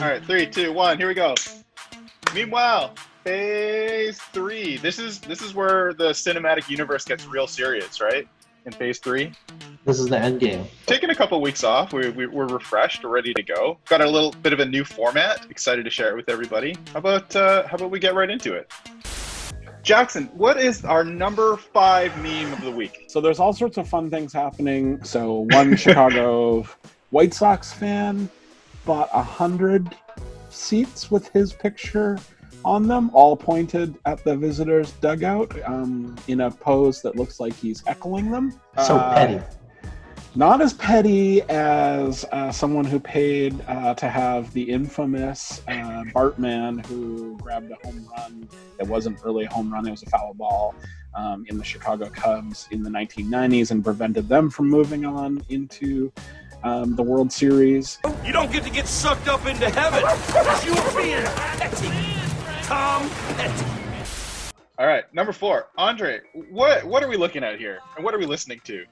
All right, 3, 2, 1, here we go. Meanwhile, phase 3. This is where the cinematic universe gets real serious, right? In phase 3. This is the end game. Taking a couple weeks off, we're refreshed, we're ready to go. Got a little bit of a new format. Excited to share it with everybody. How about we get right into it? Jackson, what is our number 5 meme of the week? So there's all sorts of fun things happening. So one Chicago White Sox fan bought 100 seats with his picture on them, all pointed at the visitors' dugout in a pose that looks like he's heckling them. So petty. Not as petty as someone who paid to have the infamous Bartman who grabbed a home run. It wasn't really a home run, it was a foul ball in the Chicago Cubs in the 1990s and prevented them from moving on into the World Series. You don't get to get sucked up into heaven. You're being petty, Tom Petty. All right, number 4. Andre, what are we looking at here? And what are we listening to?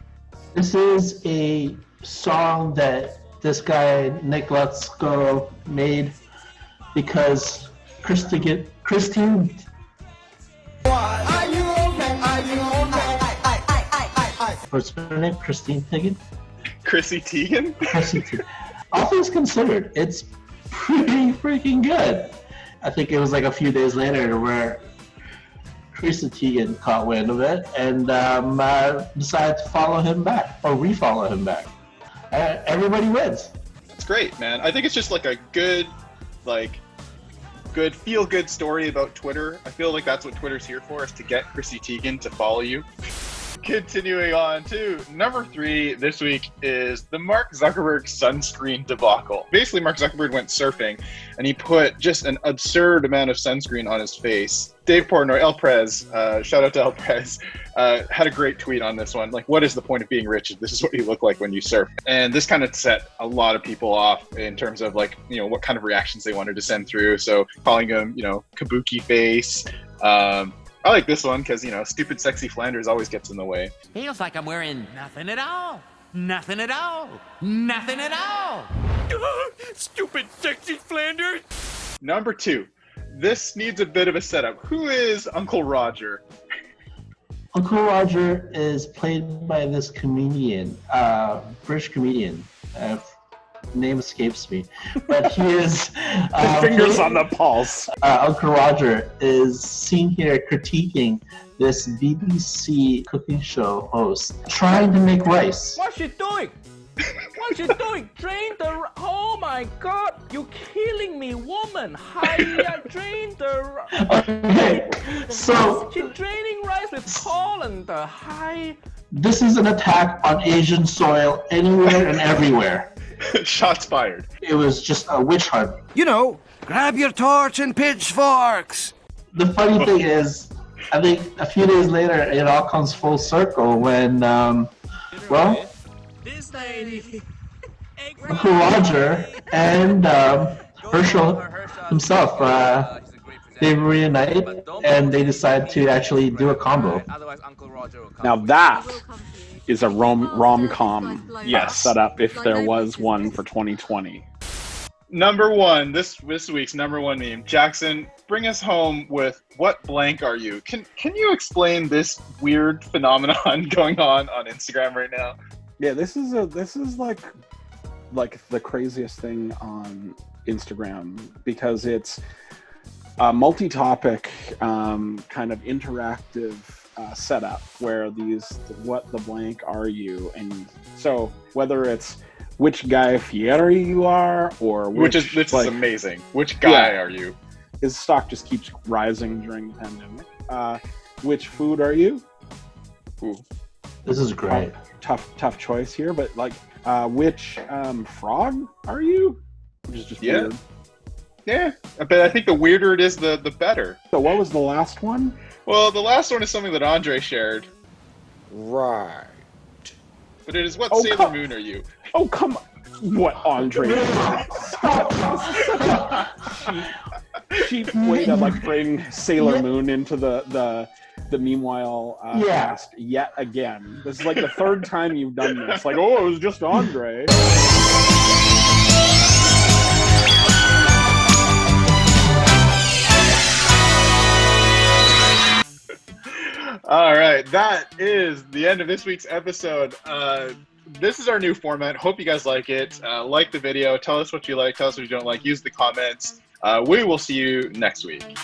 This is a song that this guy, Nick Lutzko, made because Christine. What's her name? Christine Teigen? Chrissy Teigen? Chrissy Teigen. All things considered, it's pretty freaking good. I think it was like a few days later where Chrissy Teigen caught wind of it and decided to follow him back or refollow him back. Everybody wins. It's great, man. I think it's just like a good feel-good story about Twitter. I feel like that's what Twitter's here for, is to get Chrissy Teigen to follow you. Continuing on to number 3 this week is the Mark Zuckerberg sunscreen debacle. Basically, Mark Zuckerberg went surfing and he put just an absurd amount of sunscreen on his face. Dave Portnoy, El Prez, shout out to El Prez, had a great tweet on this one. Like, what is the point of being rich if this is what you look like when you surf? And this kind of set a lot of people off in terms of what kind of reactions they wanted to send through. So calling him, kabuki face. I like this one because, stupid sexy Flanders always gets in the way. Feels like I'm wearing nothing at all. Nothing at all. Nothing at all. Stupid sexy Flanders. Number 2. This needs a bit of a setup. Who is Uncle Roger? Uncle Roger is played by this comedian, British comedian. Name escapes me, but he is Fingers on the pulse. Uncle Roger is seen here critiquing this BBC cooking show host trying to make rice. What's she doing? What's she doing? Drain the... Oh my God! You're killing me, woman! Hiya, drain the... Okay, so... She's draining rice with colander. Hi... This is an attack on Asian soil anywhere and everywhere. Shots fired. It was just a witch hunt. Grab your torch and pitchforks. The funny thing is, I think a few days later, it all comes full circle when, This lady. Uncle Roger and Herschel himself, they reunite and they decide to actually do a combo. Now that is a rom-com setup if there was one for 2020. Number 1, this week's number 1 meme. Jackson, bring us home with what blank are you? Can you explain this weird phenomenon going on Instagram right now? Yeah, this is like the craziest thing on Instagram because it's a multi-topic kind of interactive setup where what the blank are you, and so whether it's which Guy Fieri you are or this is amazing. Which guy are you? His stock just keeps rising during the pandemic. Which food are you? Ooh. This is great. Tough choice here, but which frog are you? Which is just weird. Yeah, but I think the weirder it is, the better. So what was the last one? Well, the last one is something that Andre shared. Right. But it is what Sailor Moon are you? Oh, come on. What, Andre? Cheap way to bring Sailor Moon into the MEMEWHILE cast yet again. This is the 3rd time you've done this. It was just Andre. All right, that is the end of this week's episode. This is our new format. Hope you guys like it. Like the video. Tell us what you like. Tell us what you don't like. Use the comments. We will see you next week.